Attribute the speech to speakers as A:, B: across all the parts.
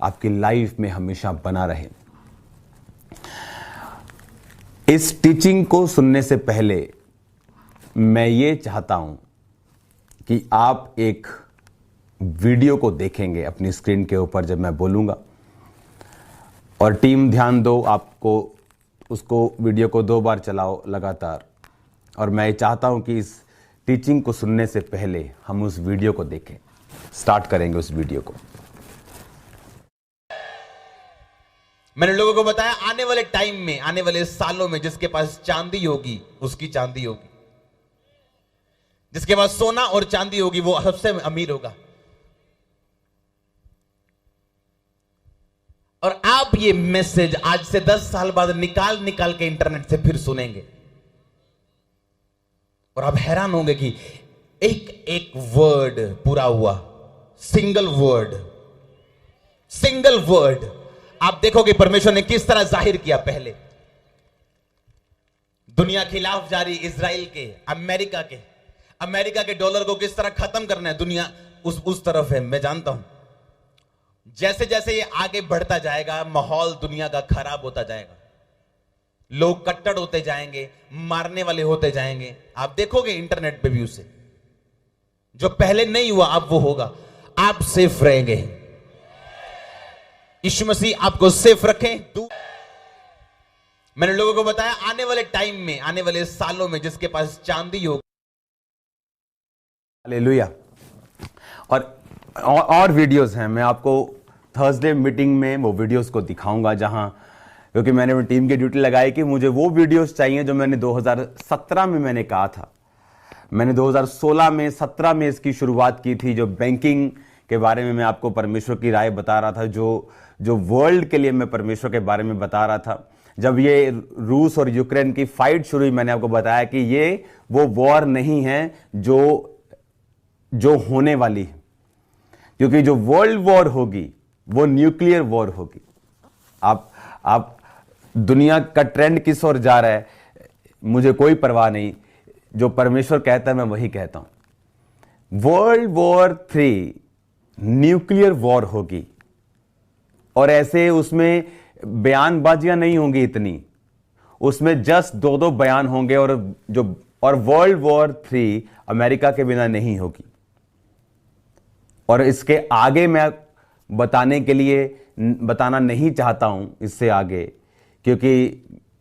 A: आपकी लाइफ में हमेशा बना रहे। इस टीचिंग को सुनने से पहले मैं ये चाहता हूं कि आप एक वीडियो को देखेंगे अपनी स्क्रीन के ऊपर जब मैं बोलूंगा, और टीम ध्यान दो, आपको उसको वीडियो को 2 बार चलाओ लगातार। और मैं चाहता हूं कि इस टीचिंग को सुनने से पहले हम उस वीडियो को देखें। स्टार्ट करेंगे उस वीडियो को।
B: मैंने लोगों को बताया आने वाले टाइम में, आने वाले सालों में जिसके पास चांदी होगी उसकी चांदी होगी, जिसके पास सोना और चांदी होगी वो सबसे अमीर होगा। और आप ये मैसेज आज से 10 साल बाद निकाल निकाल के इंटरनेट से फिर सुनेंगे और आप हैरान होंगे कि एक एक वर्ड पूरा हुआ, सिंगल वर्ड। आप देखोगे परमेश्वर ने किस तरह जाहिर किया। पहले दुनिया खिलाफ जारी इजराइल के, अमेरिका के डॉलर को किस तरह खत्म करना है, दुनिया उस तरफ है। मैं जानता हूं जैसे जैसे ये आगे बढ़ता जाएगा माहौल दुनिया का खराब होता जाएगा, लोग कट्टर होते जाएंगे, मारने वाले होते जाएंगे। आप देखोगे इंटरनेट पे भी उसे, जो पहले नहीं हुआ अब वो होगा। आप सेफ रहेंगे, यीशु मसीह आपको सेफ रखें। मैंने लोगों को बताया आने वाले टाइम में, आने वाले सालों में जिसके पास चांदी होगी।
A: हालेलुया। और वीडियोस हैं, मैं आपको थर्सडे मीटिंग में वो वीडियोस को दिखाऊंगा, जहां क्योंकि मैंने टीम की ड्यूटी लगाई कि मुझे वो वीडियोस चाहिए जो मैंने 2017 में मैंने कहा था। मैंने 2016 में 17 में इसकी शुरुआत की थी, जो बैंकिंग के बारे में मैं आपको परमेश्वर की राय बता रहा था, जो वर्ल्ड के लिए मैं परमेश्वर के बारे में बता रहा था। जब ये रूस और यूक्रेन की फाइट शुरू हुई, मैंने आपको बताया कि ये वो वॉर नहीं है जो होने वाली है, क्योंकि जो वर्ल्ड वॉर होगी वो न्यूक्लियर वॉर होगी। आप दुनिया का ट्रेंड किस ओर जा रहा है मुझे कोई परवाह नहीं, जो परमेश्वर कहता है मैं वही कहता हूं। वर्ल्ड वॉर 3 न्यूक्लियर वॉर होगी, और ऐसे उसमें बयानबाजियां नहीं होंगी इतनी, उसमें जस्ट 2-2 बयान होंगे, और वर्ल्ड वॉर 3 अमेरिका के बिना नहीं होगी। और इसके आगे मैं बताना नहीं चाहता हूं इससे आगे, क्योंकि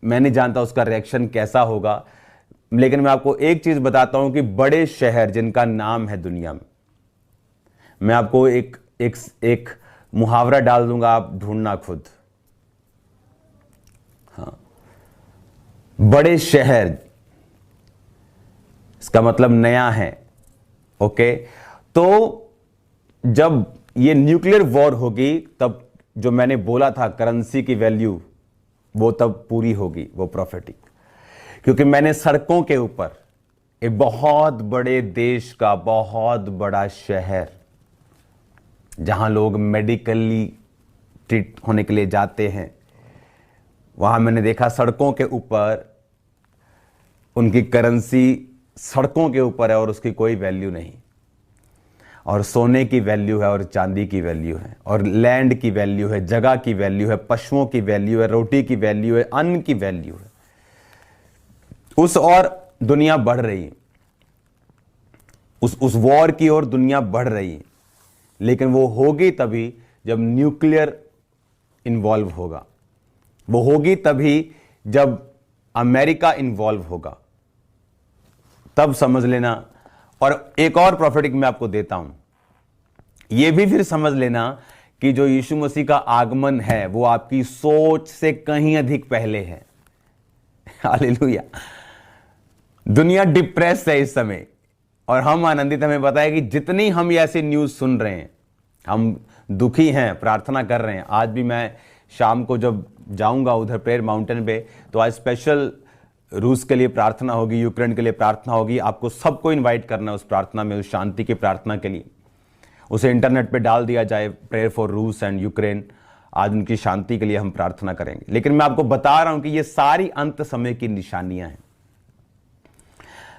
A: मैं नहीं जानता उसका रिएक्शन कैसा होगा। लेकिन मैं आपको एक चीज बताता हूं कि बड़े शहर जिनका नाम है दुनिया में, मैं आपको एक मुहावरा डाल दूंगा, आप ढूंढना खुद। हाँ, बड़े शहर, इसका मतलब नया है। ओके, तो जब ये न्यूक्लियर वॉर होगी तब जो मैंने बोला था करेंसी की वैल्यू, वो तब पूरी होगी, वो प्रोफेटिक। क्योंकि मैंने सड़कों के ऊपर एक बहुत बड़े देश का बहुत बड़ा शहर, जहां लोग मेडिकली ट्रीट होने के लिए जाते हैं, वहां मैंने देखा सड़कों के ऊपर उनकी करेंसी सड़कों के ऊपर है और उसकी कोई वैल्यू नहीं। और सोने की वैल्यू है, और चांदी की वैल्यू है, और लैंड की वैल्यू है, जगह की वैल्यू है, पशुओं की वैल्यू है, रोटी की वैल्यू है, अन्न की वैल्यू है। उस और दुनिया बढ़ रही है, उस वॉर की ओर दुनिया बढ़ रही है। लेकिन वो होगी तभी जब न्यूक्लियर इन्वॉल्व होगा, वो होगी तभी जब अमेरिका इन्वॉल्व होगा, तब समझ लेना। और एक और प्रोफेटिक मैं आपको देता हूं, यह भी फिर समझ लेना कि जो यीशु मसीह का आगमन है वो आपकी सोच से कहीं अधिक पहले है। हालेलुया। दुनिया डिप्रेस है इस समय, और हम आनंदित। हमें पता है कि जितनी हम ऐसी न्यूज सुन रहे हैं, हम दुखी हैं, प्रार्थना कर रहे हैं। आज भी मैं शाम को जब जाऊंगा उधर प्रेयर माउंटेन पे, तो आज स्पेशल रूस के लिए प्रार्थना होगी, यूक्रेन के लिए प्रार्थना होगी। आपको सबको इनवाइट करना है उस प्रार्थना में, उस शांति की प्रार्थना के लिए। उसे इंटरनेट पे डाल दिया जाए, प्रेयर फॉर रूस एंड यूक्रेन। आज उनकी शांति के लिए हम प्रार्थना करेंगे। लेकिन मैं आपको बता रहा हूं कि ये सारी अंत समय की निशानियां हैं।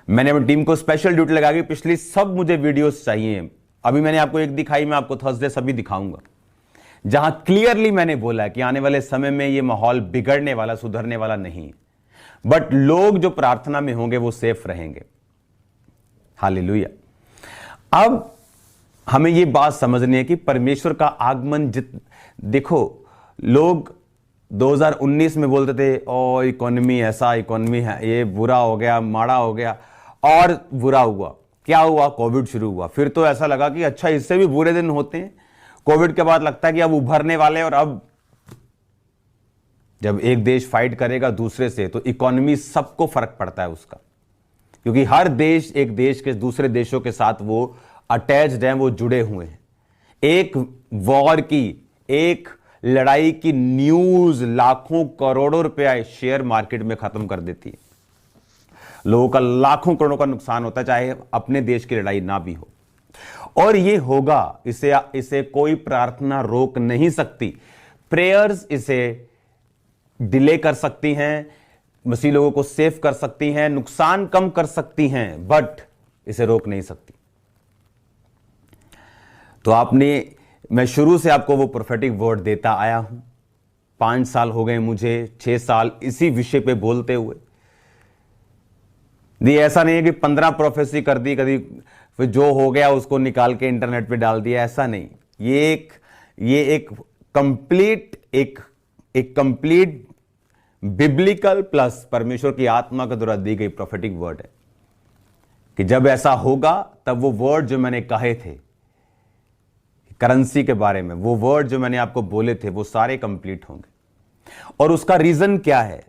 A: मैंने अपनी टीम को स्पेशल ड्यूटी लगा के पिछली सब मुझे वीडियोस चाहिए। अभी मैंने आपको एक दिखाई, मैं आपको थर्सडे सभी दिखाऊंगा। जहां क्लियरली मैंने बोला है कि आने वाले समय में यह माहौल बिगड़ने वाला, सुधरने वाला नहीं है, बट लोग जो प्रार्थना में होंगे वो सेफ रहेंगे। हालेलुया। अब हमें यह बात समझनी है कि परमेश्वर का आगमन देखो, लोग 2019 में बोलते थे ओ इकोनॉमी ऐसा, इकोनॉमी है ये बुरा हो गया, माड़ा हो गया, और बुरा हुआ। क्या हुआ? कोविड शुरू हुआ। फिर तो ऐसा लगा कि अच्छा इससे भी बुरे दिन होते हैं। कोविड के बाद लगता है कि अब उभरने वाले, और अब जब एक देश फाइट करेगा दूसरे से तो इकोनॉमी सबको फर्क पड़ता है उसका, क्योंकि हर देश एक देश के दूसरे देशों के साथ वो अटैच्ड हैं, वो जुड़े हुए हैं। एक वॉर की, एक लड़ाई की न्यूज लाखों करोड़ों रुपया शेयर मार्केट में खत्म कर देती है। लोगों का लाखों करोड़ों का नुकसान होता है, चाहे अपने देश की लड़ाई ना भी हो। और ये होगा, इसे कोई प्रार्थना रोक नहीं सकती। प्रेयर्स इसे डिले कर सकती हैं, मसीह लोगों को सेव कर सकती हैं, नुकसान कम कर सकती हैं, बट इसे रोक नहीं सकती। तो मैं शुरू से आपको वो प्रोफेटिक वर्ड देता आया हूं। 5 साल हो गए मुझे, 6 साल इसी विषय पे बोलते हुए। ये ऐसा नहीं है कि 15 प्रोफेसी कर दी, कभी फिर जो हो गया उसको निकाल के इंटरनेट पे डाल दिया, ऐसा नहीं। ये एक कंप्लीट बिब्लिकल प्लस परमेश्वर की आत्मा के द्वारा दी गई प्रोफेटिक वर्ड है कि जब ऐसा होगा तब वो वर्ड जो मैंने कहे थे करेंसी के बारे में, वो वर्ड जो मैंने आपको बोले थे, वो सारे कंप्लीट होंगे। और उसका रीजन क्या है?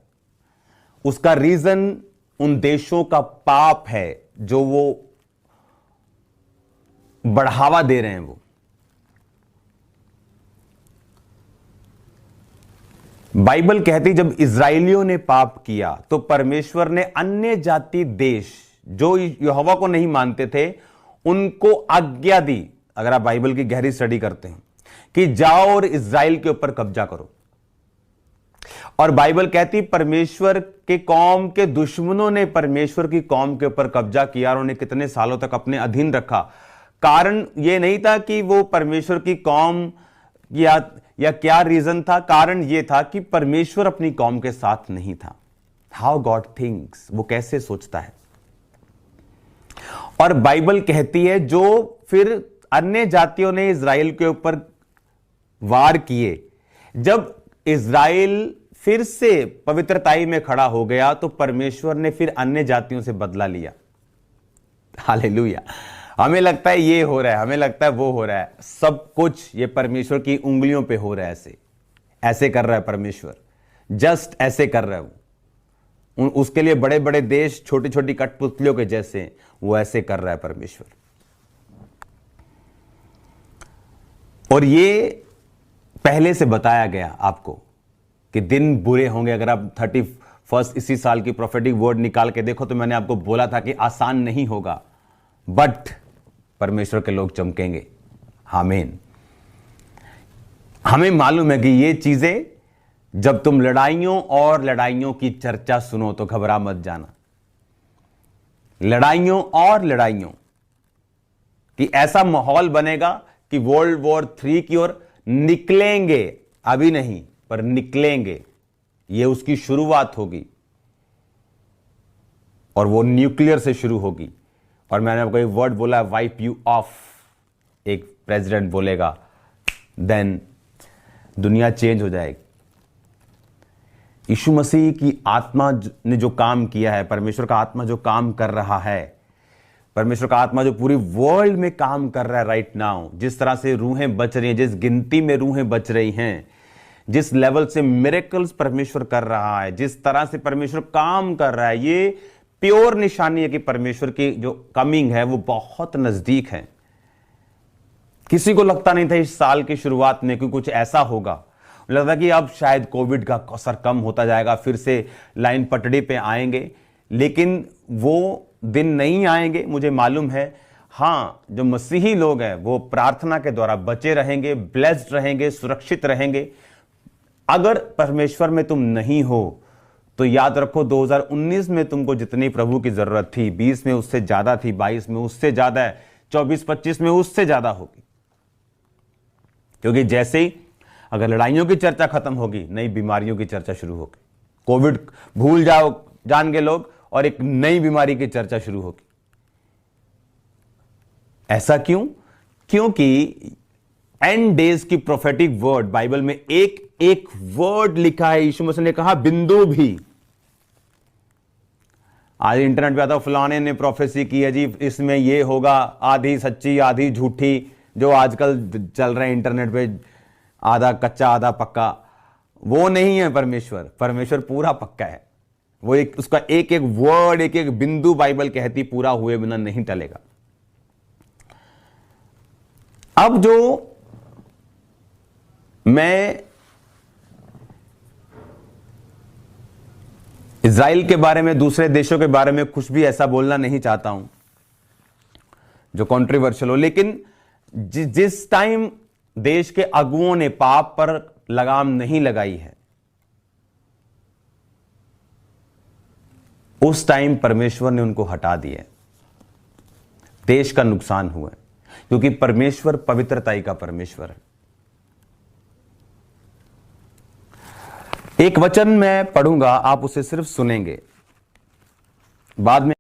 A: उसका रीजन उन देशों का पाप है जो वो बढ़ावा दे रहे हैं। वो बाइबल कहती जब इजराइलियों ने पाप किया तो परमेश्वर ने अन्य जाति देश जो यहोवा को नहीं मानते थे उनको आज्ञा दी, अगर आप बाइबल की गहरी स्टडी करते हैं, कि जाओ और इजराइल के ऊपर कब्जा करो। और बाइबल कहती परमेश्वर के कौम के दुश्मनों ने परमेश्वर की कौम के ऊपर कब्जा किया और उन्हें कितने सालों तक अपने अधीन रखा। कारण यह नहीं था कि वो परमेश्वर की कौम या क्या रीजन था? कारण यह था कि परमेश्वर अपनी कौम के साथ नहीं था। हाउ गॉड थिंक्स, वो कैसे सोचता है। और बाइबल कहती है जो फिर अन्य जातियों ने इजराइल के ऊपर वार किए, जब इजराइल फिर से पवित्रताई में खड़ा हो गया तो परमेश्वर ने फिर अन्य जातियों से बदला लिया। हालेलुया। हमें लगता है ये हो रहा है, हमें लगता है वो हो रहा है, सब कुछ ये परमेश्वर की उंगलियों पे हो रहा है। ऐसे कर रहा है परमेश्वर, जस्ट ऐसे कर रहा है वो। उसके लिए बड़े बड़े देश छोटी छोटी कठपुतलियों के जैसे, वो ऐसे कर रहा है परमेश्वर। और ये पहले से बताया गया आपको कि दिन बुरे होंगे। अगर आप 31 इसी साल की प्रोफेटिक वर्ड निकाल के देखो तो मैंने आपको बोला था कि आसान नहीं होगा, बट परमेश्वर के लोग चमकेंगे। आमीन। हमें मालूम है कि ये चीजें, जब तुम लड़ाइयों की चर्चा सुनो तो घबरा मत जाना। लड़ाइयों कि ऐसा माहौल बनेगा कि वर्ल्ड वॉर 3 की ओर निकलेंगे, अभी नहीं पर निकलेंगे। यह उसकी शुरुआत होगी और वो न्यूक्लियर से शुरू होगी। और मैंने आपको एक वर्ड बोला, वाइप यू ऑफ, एक प्रेसिडेंट बोलेगा, देन दुनिया चेंज हो जाएगी। यीशु मसीह की आत्मा ने जो काम किया है, परमेश्वर का आत्मा जो काम कर रहा है, परमेश्वर का आत्मा जो पूरी वर्ल्ड में काम कर रहा है राइट नाउ, जिस तरह से रूहें बच रही हैं, जिस गिनती में रूहें बच रही हैं, जिस लेवल से मिरेकल्स परमेश्वर कर रहा है, जिस तरह से परमेश्वर काम कर रहा है, ये प्योर निशानी है कि परमेश्वर की जो कमिंग है वो बहुत नजदीक है। किसी को लगता नहीं था इस साल की शुरुआत में कि कुछ ऐसा होगा। लगता कि अब शायद कोविड का असर कम होता जाएगा, फिर से लाइन पटड़ी पे आएंगे, लेकिन वो दिन नहीं आएंगे, मुझे मालूम है। हाँ, जो मसीही लोग हैं वो प्रार्थना के द्वारा बचे रहेंगे, ब्लेस्ड रहेंगे, सुरक्षित रहेंगे। अगर परमेश्वर में तुम नहीं हो तो याद रखो 2019 में तुमको जितनी प्रभु की जरूरत थी, 20 में उससे ज्यादा थी, 22 में उससे ज्यादा है, 24-25 में उससे ज्यादा होगी। क्योंकि जैसे ही अगर लड़ाइयों की चर्चा खत्म होगी, नई बीमारियों की चर्चा शुरू होगी। कोविड भूल जाओ जान के लोग, और एक नई बीमारी की चर्चा शुरू होगी। ऐसा क्यों? क्योंकि एंड डेज की प्रोफेटिक वर्ड बाइबल में एक एक वर्ड लिखा है। यीशु मसीह ने कहा बिंदु भी। आज इंटरनेट पे आता फलाने ने प्रोफेसी की है जी, इसमें ये होगा, आधी सच्ची आधी झूठी, जो आजकल चल रहे हैं इंटरनेट पे, आधा कच्चा आधा पक्का। वो नहीं है परमेश्वर। परमेश्वर पूरा पक्का है। वो एक उसका एक एक वर्ड, एक एक बिंदु बाइबल कहती पूरा हुए बिना नहीं टलेगा। अब जो मैं इज़राइल के बारे में, दूसरे देशों के बारे में कुछ भी ऐसा बोलना नहीं चाहता हूं जो कंट्रोवर्शियल हो, लेकिन जिस टाइम देश के अगुओं ने पाप पर लगाम नहीं लगाई है, उस टाइम परमेश्वर ने उनको हटा दिया। देश का नुकसान हुआ, क्योंकि परमेश्वर पवित्रताई का परमेश्वर है। एक वचन मैं पढ़ूंगा, आप उसे सिर्फ सुनेंगे, बाद में